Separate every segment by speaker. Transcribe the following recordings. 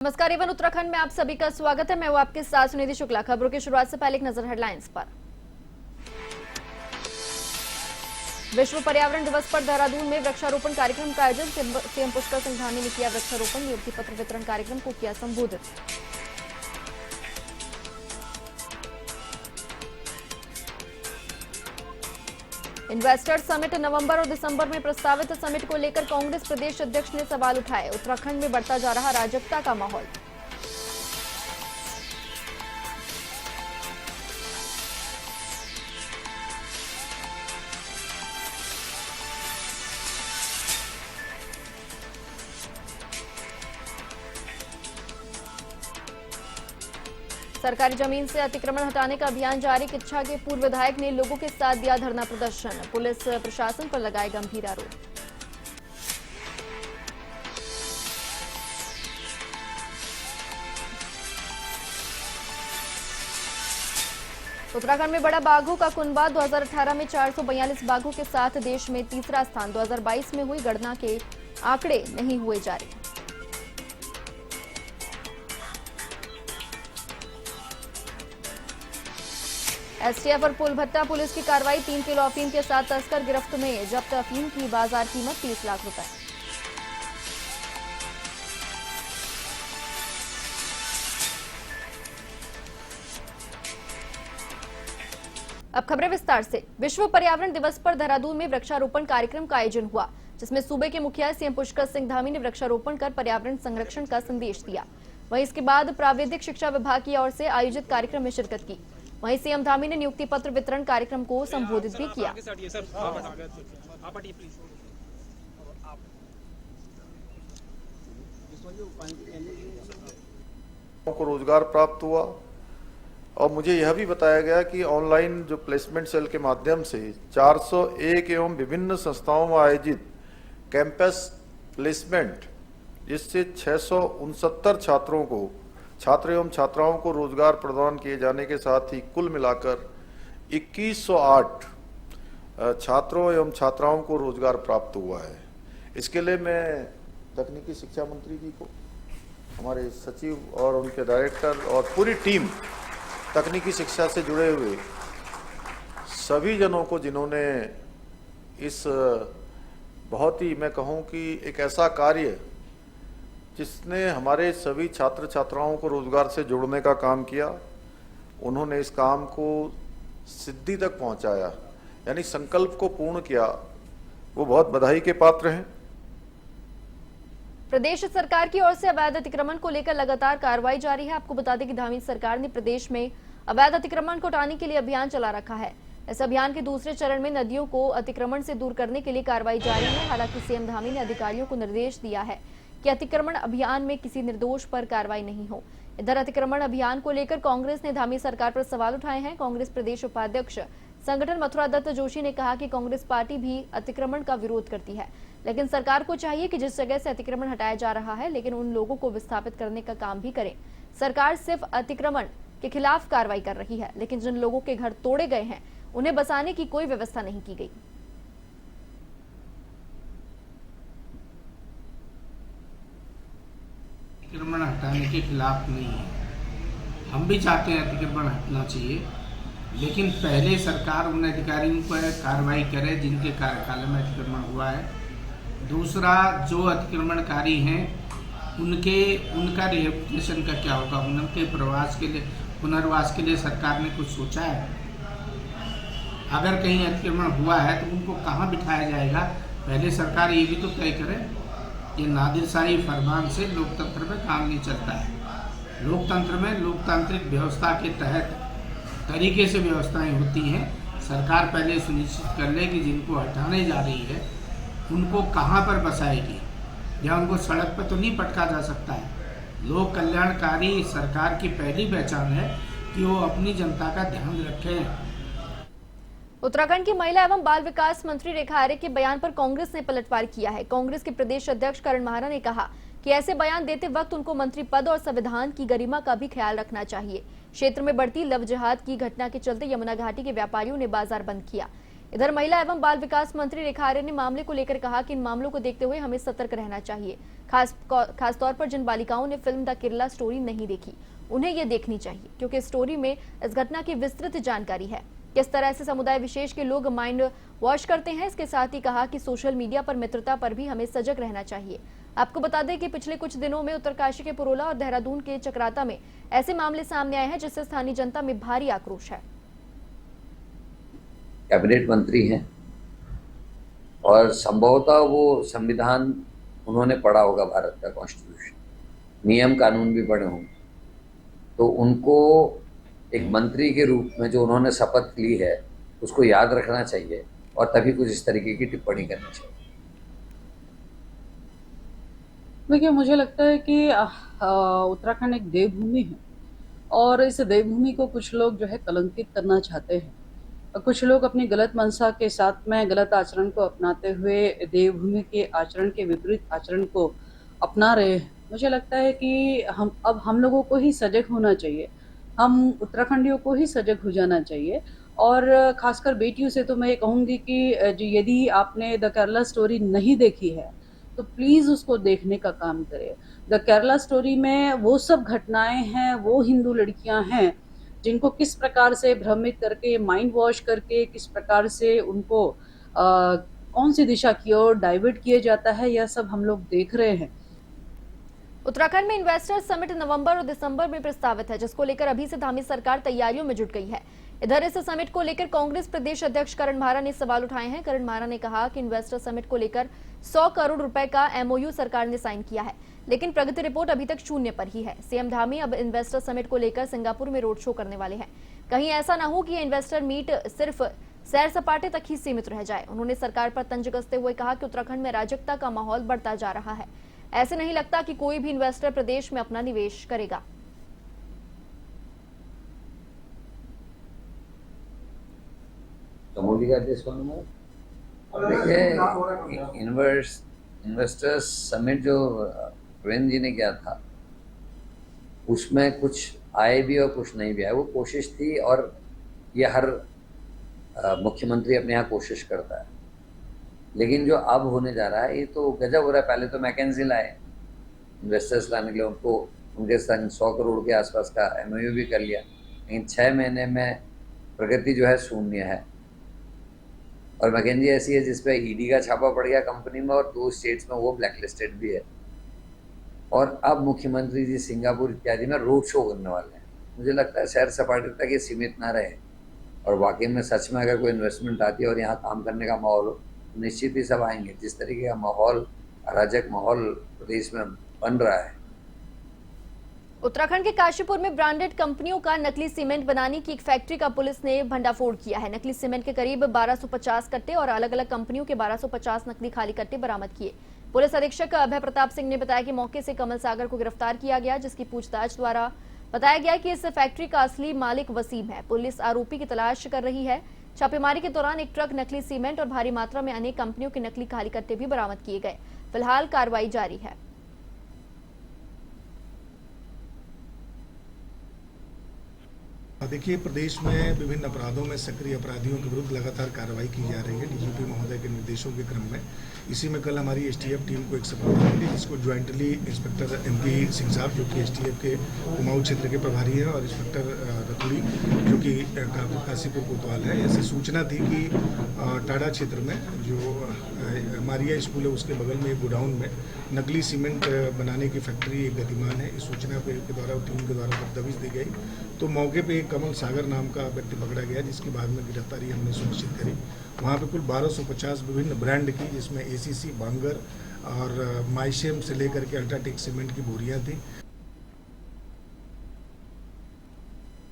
Speaker 1: नमस्कार। एवन उत्तराखंड में आप सभी का स्वागत है। मैं हूं आपके साथ सुनिधि शुक्ला। खबरों की शुरुआत से पहले एक नजर हेडलाइंस पर। विश्व पर्यावरण दिवस पर देहरादून में वृक्षारोपण कार्यक्रम का आयोजन। सीएम पुष्कर सिंह धामी ने किया वृक्षारोपण। नियुक्ति पत्र वितरण कार्यक्रम को किया संबोधित। इन्वेस्टर्स समिट नवंबर और दिसंबर में प्रस्तावित समिट को लेकर कांग्रेस प्रदेश अध्यक्ष ने सवाल उठाए। उत्तराखंड में बढ़ता जा रहा अराजकता का माहौल। सरकारी जमीन से अतिक्रमण हटाने का अभियान जारी। किच्छा के पूर्व विधायक ने लोगों के साथ दिया धरना प्रदर्शन। पुलिस प्रशासन पर लगाए गंभीर आरोप। उत्तराखंड में बड़ा बाघों का कुनबा। 2018 में 442 बाघों के साथ देश में तीसरा स्थान। 2022 में हुई गणना के आंकड़े नहीं हुए जारी। एसटीएफ और पुलभट्टा पुलिस की कार्रवाई। 3 किलो अफीम के साथ तस्कर गिरफ्त में। जब्त अफीम की बाजार कीमत 30 लाख रुपए। अब खबरें विस्तार से। विश्व पर्यावरण दिवस पर देहरादून में वृक्षारोपण कार्यक्रम का आयोजन हुआ, जिसमें सूबे के मुखिया सीएम पुष्कर सिंह धामी ने वृक्षारोपण कर पर्यावरण संरक्षण का संदेश दिया। वहीं इसके बाद प्राविधिक शिक्षा विभाग की ओर से आयोजित कार्यक्रम में शिरकत की। वहीं सीएम धामी ने नियुक्ति पत्र वितरण कार्यक्रम को संबोधित भी किया।
Speaker 2: को रोजगार प्राप्त हुआ और मुझे यह भी बताया गया कि ऑनलाइन जो प्लेसमेंट सेल के माध्यम से 401 एवं विभिन्न संस्थाओं में आयोजित कैंपस प्लेसमेंट, जिससे 669 छात्र एवं छात्राओं को रोजगार प्रदान किए जाने के साथ ही कुल मिलाकर 2108 छात्रों एवं छात्राओं को रोजगार प्राप्त हुआ है। इसके लिए मैं तकनीकी शिक्षा मंत्री जी को, हमारे सचिव और उनके डायरेक्टर और पूरी टीम तकनीकी शिक्षा से जुड़े हुए सभी जनों को, जिन्होंने इस बहुत ही, मैं कहूं कि एक ऐसा कार्य जिसने हमारे सभी छात्र छात्राओं को रोजगार से जोड़ने का काम किया, उन्होंने इस काम को सिद्धि तक पहुंचाया, यानी संकल्प को पूर्ण किया, वो बहुत बधाई के पात्र हैं।
Speaker 1: प्रदेश सरकार की ओर से अवैध अतिक्रमण को लेकर लगातार कार्रवाई जारी है। आपको बता दें कि धामी सरकार ने प्रदेश में अवैध अतिक्रमण को हटाने के लिए अभियान चला रखा है। इस अभियान के दूसरे चरण में नदियों को अतिक्रमण से दूर करने के लिए कार्रवाई जारी है। हालांकि सीएम धामी ने अधिकारियों को निर्देश दिया है कि अतिक्रमण अभियान में किसी निर्दोष पर कार्रवाई नहीं हो। इधर अतिक्रमण अभियान को लेकर कांग्रेस ने धामी सरकार पर सवाल उठाए हैं। कांग्रेस प्रदेश उपाध्यक्ष संगठन मथुरा दत्त जोशी ने कहा कि कांग्रेस पार्टी भी अतिक्रमण का विरोध करती है, लेकिन सरकार को चाहिए कि जिस जगह से अतिक्रमण हटाया जा रहा है, लेकिन उन लोगों को विस्थापित करने का काम भी करे। सरकार सिर्फ अतिक्रमण के खिलाफ कार्रवाई कर रही है, लेकिन जिन लोगों के घर तोड़े गए हैं उन्हें बसाने की कोई व्यवस्था नहीं की गई।
Speaker 3: अतिक्रमण हटाने के खिलाफ नहीं है, हम भी चाहते हैं अतिक्रमण हटना चाहिए, लेकिन पहले सरकार उन अधिकारियों पर कार्रवाई करे जिनके कार्यकाल में अतिक्रमण हुआ है। दूसरा, जो अतिक्रमणकारी हैं उनका रिहेबिलिटेशन का क्या होगा, उनके पुनर्वास के लिए सरकार ने कुछ सोचा है? अगर कहीं अतिक्रमण हुआ है तो उनको कहाँ बिठाया जाएगा, पहले सरकार ये भी तो तय करे। ये नादिरशाही फरमान से लोकतंत्र में काम नहीं चलता है। लोकतंत्र में लोकतांत्रिक व्यवस्था के तहत तरीके से व्यवस्थाएं होती हैं। सरकार पहले सुनिश्चित कर ले कि जिनको हटाने जा रही है उनको कहाँ पर बसाएगी, या उनको सड़क पर तो नहीं पटका जा सकता है। लोक कल्याणकारी सरकार की पहली पहचान है कि वो अपनी जनता का ध्यान रखें।
Speaker 1: उत्तराखंड की महिला एवं बाल विकास मंत्री रेखा आर्य के बयान पर कांग्रेस ने पलटवार किया है। कांग्रेस के प्रदेश अध्यक्ष करण माहरा ने कहा कि ऐसे बयान देते वक्त उनको मंत्री पद और संविधान की गरिमा का भी ख्याल रखना चाहिए। क्षेत्र में बढ़ती लव जिहाद की घटना के चलते यमुना घाटी के व्यापारियों ने बाजार बंद किया। इधर महिला एवं बाल विकास मंत्री रेखा आर्य ने मामले को लेकर कहा कि इन मामलों को देखते हुए हमें सतर्क रहना चाहिए। खासतौर पर जिन बालिकाओं ने फिल्म द केरला स्टोरी नहीं देखी, उन्हें ये देखनी चाहिए, क्योंकि इस स्टोरी में इस घटना की विस्तृत जानकारी है, किस तरह से समुदाय विशेष के लोग माइंड वॉश करते हैं। इसके साथ ही कहा कि सोशल मीडिया पर मित्रता पर भी हमें सजग रहना चाहिए। आपको बता दें कि पिछले कुछ दिनों में उत्तरकाशी के पुरोला और देहरादून के चक्राता में ऐसे मामले सामने आए हैं जिससे स्थानीय जनता में भारी आक्रोश है।
Speaker 4: कैबिनेट मंत्री हैं और संभवतः वो संविधान उन्होंने पढ़ा होगा, भारत का कॉन्स्टिट्यूशन, नियम कानून भी पढ़े होंगे, तो उनको एक मंत्री के रूप में जो उन्होंने शपथ ली है उसको याद रखना चाहिए और तभी कुछ इस तरीके की टिप्पणी करनी चाहिए।
Speaker 5: देखिए, मुझे लगता है कि उत्तराखंड एक देवभूमि है और इस देवभूमि को कुछ लोग जो है कलंकित करना चाहते हैं। कुछ लोग अपनी गलत मंशा के साथ में गलत आचरण को अपनाते हुए देवभूमि के आचरण के विपरीत आचरण को अपना रहे हैं। मुझे लगता है कि हम लोगों को ही सजग होना चाहिए, हम उत्तराखंडियों को ही सजग हो जाना चाहिए। और खासकर बेटियों से तो मैं ये कहूँगी कि यदि आपने द केरला स्टोरी नहीं देखी है तो प्लीज़ उसको देखने का काम करें। द केरला स्टोरी में वो सब घटनाएं हैं, वो हिंदू लड़कियां हैं जिनको किस प्रकार से भ्रमित करके, माइंड वॉश करके, किस प्रकार से उनको कौन सी दिशा की ओर डाइवर्ट किया जाता है, यह सब हम लोग देख रहे हैं।
Speaker 1: उत्तराखंड में इन्वेस्टर्स समिट नवंबर और दिसंबर में प्रस्तावित है, जिसको लेकर अभी से धामी सरकार तैयारियों में जुट गई है। इधर इस समिट को लेकर कांग्रेस प्रदेश अध्यक्ष करण म्हारा ने सवाल उठाए हैं। करण म्हारा ने कहा कि इन्वेस्टर समिट को लेकर 100 करोड़ रुपए का एमओयू सरकार ने साइन किया है, लेकिन प्रगति रिपोर्ट अभी तक शून्य पर ही है। सीएम धामी अब इन्वेस्टर समिट को लेकर सिंगापुर में रोड शो करने वाले हैं। कहीं ऐसा न हो कि ये इन्वेस्टर मीट सिर्फ सैर सपाटे तक ही सीमित रह जाए। उन्होंने सरकार पर तंज कसते हुए कहा कि उत्तराखंड में अराजकता का माहौल बढ़ता जा रहा है। ऐसे नहीं लगता कि कोई भी इन्वेस्टर प्रदेश में अपना निवेश करेगा।
Speaker 4: मोदी का देश देखिए, इन्वेस्टर्स समिट जो प्रवीण जी ने किया था उसमें कुछ आए भी और कुछ नहीं भी आए। वो कोशिश थी और ये हर मुख्यमंत्री अपने यहाँ कोशिश करता है, लेकिन जो अब होने जा रहा है ये तो गजब हो रहा है। पहले तो मैकेंजी लाए इन्वेस्टर्स लाने के लिए, उनके संग 100 करोड़ के आसपास का एमओयू भी कर लिया, लेकिन 6 महीने में प्रगति जो है शून्य है। और मैकेंजी ऐसी है जिसपे ईडी का छापा पड़ गया कंपनी में और 2 स्टेट्स में वो ब्लैकलिस्टेड भी है। और अब मुख्यमंत्री जी सिंगापुर इत्यादि में रोड शो करने वाले हैं। मुझे लगता है सैर सपाटे तक ये सीमित ना रहे और वाकई में सच में अगर कोई इन्वेस्टमेंट आती है और यहाँ काम करने का माहौल हो, निश्चित ही सब आएंगे। जिस तरीके का माहौल, अराजक माहौल प्रदेश में बन रहा है।
Speaker 1: उत्तराखंड के काशीपुर में ब्रांडेड कंपनियों का नकली सीमेंट बनाने की एक फैक्ट्री का पुलिस ने भंडाफोड़ किया है। नकली सीमेंट के करीब 1250 कट्टे और अलग अलग कंपनियों के 1250 नकली खाली कट्टे बरामद किए। पुलिस अधीक्षक अभय प्रताप सिंह ने बताया कि मौके से कमल सागर को गिरफ्तार किया गया, जिसकी पूछताछ द्वारा बताया गया कि इस फैक्ट्री का असली मालिक वसीम है। पुलिस आरोपी की तलाश कर रही है। छापेमारी के दौरान एक ट्रक नकली सीमेंट और भारी मात्रा में अनेक कंपनियों के नकली खाली कट्टे भी बरामद किए गए। फिलहाल कार्रवाई जारी है।
Speaker 6: देखिए, प्रदेश में विभिन्न अपराधों में सक्रिय अपराधियों के विरुद्ध लगातार कार्रवाई की जा रही है। डीजीपी महोदय के निर्देशों के क्रम में इसी में कल हमारी एसटीएफ टीम को एक सफलता मिली, जिसको ज्वाइंटली इंस्पेक्टर एमपी सिंह साहब जो कि एसटीएफ के कुमाऊं क्षेत्र के प्रभारी हैं और इंस्पेक्टर रतुड़ी जो कि काशीपुर कोतवाल है, ऐसी सूचना थी कि टाडा क्षेत्र में जो मारिया स्कूल है उसके बगल में एक गोडाउन में नकली सीमेंट बनाने की फैक्ट्री एक गतिमान है। इस सूचना के द्वारा टीम के द्वारा दबिश दी गई तो मौके पे एक कमल सागर नाम का व्यक्ति पकड़ा गया, जिसकी बाद में गिरफ्तारी हमने सुनिश्चित करी। वहाँ पे कुल 1250 विभिन्न ब्रांड की, जिसमें एसीसी, बांगर और माइशेम से लेकर के अल्ट्राटेक सीमेंट की बोरियां थी।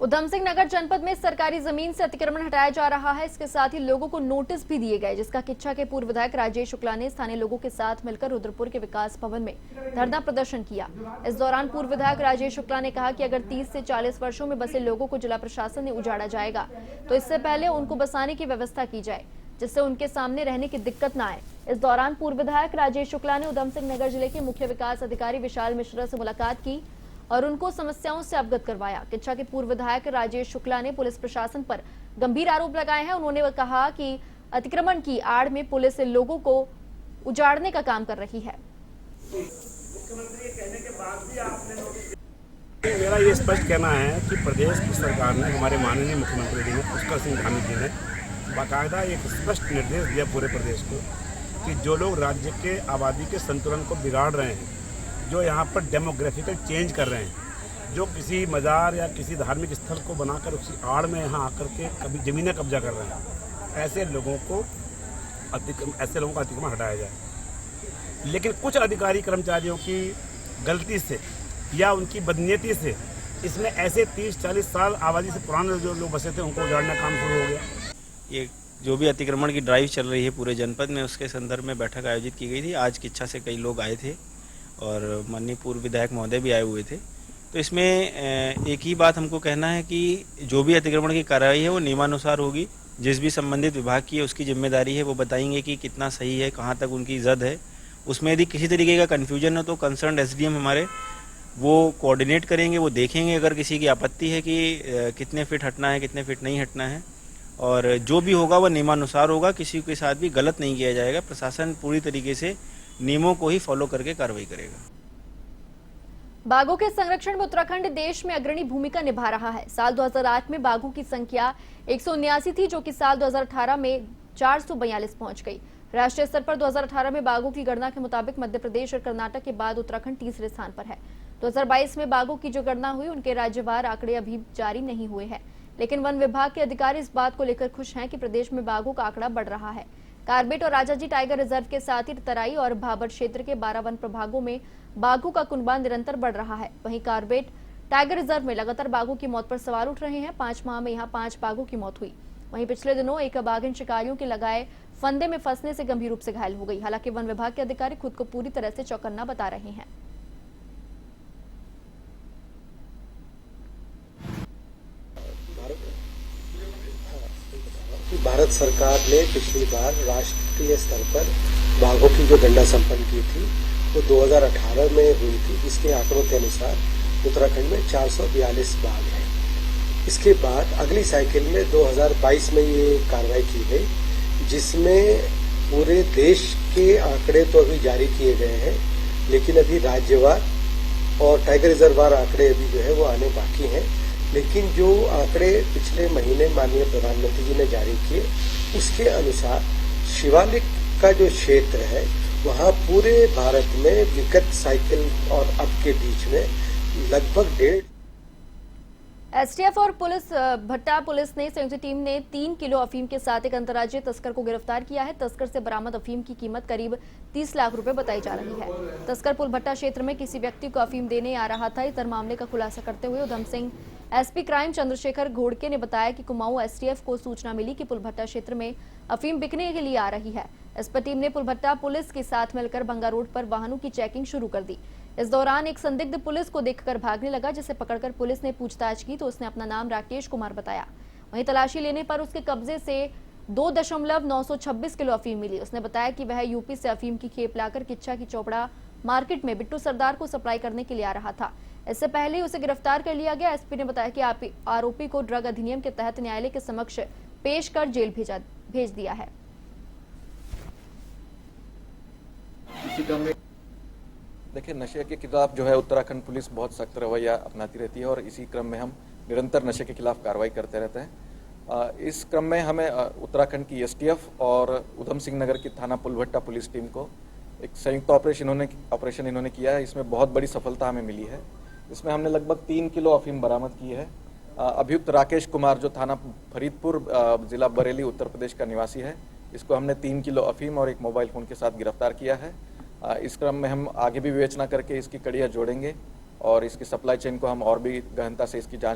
Speaker 1: उधम सिंह नगर जनपद में सरकारी जमीन से अतिक्रमण हटाया जा रहा है। इसके साथ ही लोगों को नोटिस भी दिए गए, जिसका किच्छा के पूर्व विधायक राजेश शुक्ला ने स्थानीय लोगों के साथ मिलकर रुद्रपुर के विकास भवन में धरना प्रदर्शन किया। इस दौरान पूर्व विधायक राजेश शुक्ला ने कहा कि अगर 30 से 40 वर्षों में बसे लोगों को जिला प्रशासन ने उजाड़ा जाएगा तो इससे पहले उनको बसाने की व्यवस्था की जाए, जिससे उनके सामने रहने की दिक्कत न आए। इस दौरान पूर्व विधायक राजेश शुक्ला ने उधम सिंह नगर जिले के मुख्य विकास अधिकारी विशाल मिश्रा से मुलाकात की और उनको समस्याओं से अवगत करवाया। किच्छा के पूर्व विधायक राजेश शुक्ला ने पुलिस प्रशासन पर गंभीर आरोप लगाए हैं। उन्होंने कहा कि अतिक्रमण की आड़ में पुलिस लोगों को उजाड़ने का काम कर रही है।
Speaker 7: मेरा ये स्पष्ट कहना है कि प्रदेश की सरकार ने, हमारे माननीय मुख्यमंत्री जी ने, पुष्कर सिंह धामी जी ने बाकायदा एक स्पष्ट निर्देश दिया पूरे प्रदेश को कि जो लोग राज्य के आबादी के संतुलन को बिगाड़ रहे हैं, जो यहाँ पर डेमोग्राफिकल चेंज कर रहे हैं, जो किसी मज़ार या किसी धार्मिक स्थल को बनाकर उसी आड़ में यहाँ आकर के कभी ज़मीनें कब्जा कर रहे हैं, ऐसे लोगों का अतिक्रमण हटाया जाए। लेकिन कुछ अधिकारी कर्मचारियों की गलती से या उनकी बदनीयती से इसमें ऐसे 30-40 साल आबादी से पुराने जो लोग बसे थे उनको उजाड़ने का काम शुरू हो गया।
Speaker 8: ये जो भी अतिक्रमण की ड्राइव चल रही है पूरे जनपद में, उसके संदर्भ में बैठक आयोजित की गई थी। आज की इच्छा से कई लोग आए थे और माननीय पूर्व विधायक महोदय भी आए हुए थे। तो इसमें एक ही बात हमको कहना है कि जो भी अतिक्रमण की कार्रवाई है वो नियमानुसार होगी। जिस भी संबंधित विभाग की है उसकी जिम्मेदारी है, वो बताएंगे कि कितना सही है, कहाँ तक उनकी जद है। उसमें यदि किसी तरीके का कन्फ्यूजन हो तो कंसर्न एसडीएम हमारे वो कोऑर्डिनेट करेंगे, वो देखेंगे अगर किसी की आपत्ति है कि कितने फीट हटना है, कितने फीट नहीं हटना है, और जो भी होगा वो नियमानुसार होगा। किसी के साथ भी गलत नहीं किया जाएगा। प्रशासन पूरी तरीके से नियमों को ही फॉलो करके कार्रवाई करेगा।
Speaker 1: बाघों के संरक्षण में उत्तराखंड देश में अग्रणी भूमिका निभा रहा है। साल 2008 में बाघों की संख्या 179 थी, जो कि साल 2018 में 442 पहुंच गई। राष्ट्रीय स्तर पर 2018 में बाघों की गणना के मुताबिक मध्य प्रदेश और कर्नाटक के बाद उत्तराखंड तीसरे स्थान पर है। 2022 में बाघों की जो गणना हुई उनके राज्यवार आंकड़े अभी जारी नहीं हुए हैं, लेकिन वन विभाग के अधिकारी इस बात को लेकर खुश हैं कि प्रदेश में बाघों का आंकड़ा बढ़ रहा है। कार्बेट और राजाजी टाइगर रिजर्व के साथ ही तराई और भाबर क्षेत्र के 12 वन प्रभागों में बाघों का कुनबा निरंतर बढ़ रहा है। वहीं कार्बेट टाइगर रिजर्व में लगातार बाघों की मौत पर सवाल उठ रहे हैं। 5 माह में यहां 5 बाघों की मौत हुई। वहीं पिछले दिनों एक बाघिन शिकारियों के लगाए फंदे में फंसने से गंभीर रूप से घायल हो गई। हालांकि वन विभाग के अधिकारी खुद को पूरी तरह से चौकन्ना बता रहे हैं।
Speaker 9: भारत सरकार ने पिछली बार राष्ट्रीय स्तर पर बाघों की जो गणना संपन्न की थी वो 2018 में हुई थी, जिसके आंकड़ों के अनुसार उत्तराखंड में 442 बाघ हैं। इसके बाद अगली साइकिल में 2022 में ये कार्रवाई की गई, जिसमें पूरे देश के आंकड़े तो अभी जारी किए गए हैं, लेकिन अभी राज्यवार और टाइगर रिजर्वार आंकड़े अभी जो है वो आने बाकी हैं। लेकिन जो आंकड़े पिछले महीने माननीय प्रधानमंत्री जी ने जारी किए, उसके अनुसार शिवालिक का जो क्षेत्र है वहाँ पूरे भारत में विगत साइकिल और अब के बीच में लगभग 1.5।
Speaker 1: एसटीएफ और पुलिस भट्टा पुलिस ने संयुक्त टीम ने 3 किलो अफीम के साथ एक अंतर्राज्यीय तस्कर को गिरफ्तार किया है। तस्कर से बरामद अफीम की कीमत करीब 30 लाख रुपए बताई जा रही है। तस्कर पुलभट्टा क्षेत्र में किसी व्यक्ति को अफीम देने आ रहा था। इस मामले का खुलासा करते हुए उधम सिंह एसपी क्राइम चंद्रशेखर घोड़के ने बताया कि कुमाऊं एसटीएफ को सूचना मिली कि पुलभट्टा क्षेत्र में अफीम बिकने के लिए आ रही है। इस पर टीम ने पुलभट्टा पुलिस के साथ मिलकर बंगा रोड पर वाहनों की चेकिंग शुरू कर दी। इस दौरान एक संदिग्ध पुलिस को देखकर भागने लगा, जिसे पकड़कर पुलिस ने पूछताछ की तो उसने अपना नाम राकेश कुमार बताया। वहीं तलाशी लेने पर उसके कब्जे से 2.926 किलो अफीम मिली। उसने बताया कि वह यूपी से अफीम की खेप लाकर किच्छा की चौपड़ा मार्केट में बिट्टू सरदार को सप्लाई करने के लिए आ रहा था। इससे पहले उसे गिरफ्तार कर लिया गया। एसपी ने बताया कि आरोपी को ड्रग अधिनियम के तहत न्यायालय के समक्ष पेश कर जेल भेज दिया है।
Speaker 10: देखिए, नशे के खिलाफ जो है उत्तराखंड पुलिस बहुत सख्त रवैया अपनाती रहती है और इसी क्रम में हम निरंतर नशे के खिलाफ कार्रवाई करते रहते हैं। इस क्रम में हमें उत्तराखंड की एसटीएफ और उधम सिंह नगर की थाना पुलभट्टा पुलिस टीम को एक संयुक्त ऑपरेशन इन्होंने किया है। इसमें बहुत बड़ी सफलता हमें मिली है। इसमें हमने लगभग 3 किलो अफीम बरामद की है। अभियुक्त राकेश कुमार जो थाना फरीदपुर जिला बरेली उत्तर प्रदेश का निवासी है, इसको हमने 3 किलो अफीम और एक मोबाइल फ़ोन के साथ गिरफ्तार किया है। इस क्रम में हम आगे भी विवेचना करके इसकी कड़ियाँ जोड़ेंगे और इसकी सप्लाई चेन को हम और भी गहनता से इसकी जांच